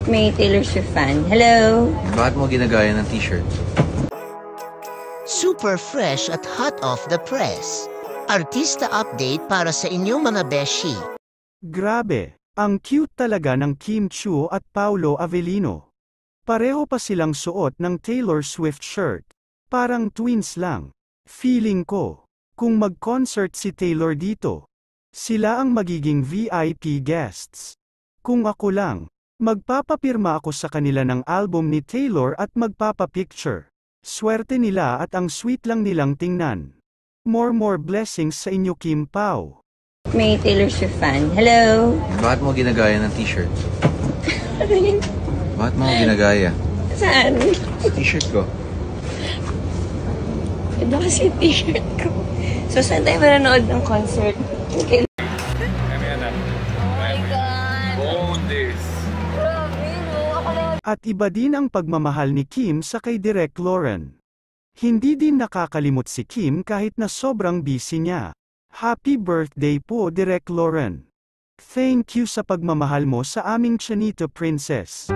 May Taylor Swift fan. Hello? Bakit mo ginagaya ng t-shirt? Super fresh at hot off the press. Artista update para sa inyong mga beshi. Grabe, ang cute talaga ng Kim Chiu at Paolo Avellino. Pareho pa silang suot ng Taylor Swift shirt. Parang twins lang. Feeling ko, kung mag-concert si Taylor dito, sila ang magiging VIP guests. Kung ako lang, magpapapirma ako sa kanila ng album ni Taylor at magpapapicture. Swerte nila at ang sweet lang nilang tingnan. More blessings sa inyo Kim Pao. May Taylor Swift fan. Hello? Bakit mo ginagaya ng t-shirt? Ano yun? Bakit mo ginagaya? Saan? Sa t-shirt ko. Ito kasi yung t-shirt ko. So, saan tayo manonood ng concert? Okay. At iba din ang pagmamahal ni Kim sa kay Direk Lauren. Hindi din nakakalimot si Kim kahit na sobrang busy niya. Happy birthday po Direk Lauren. Thank you sa pagmamahal mo sa aming Chanito Princess.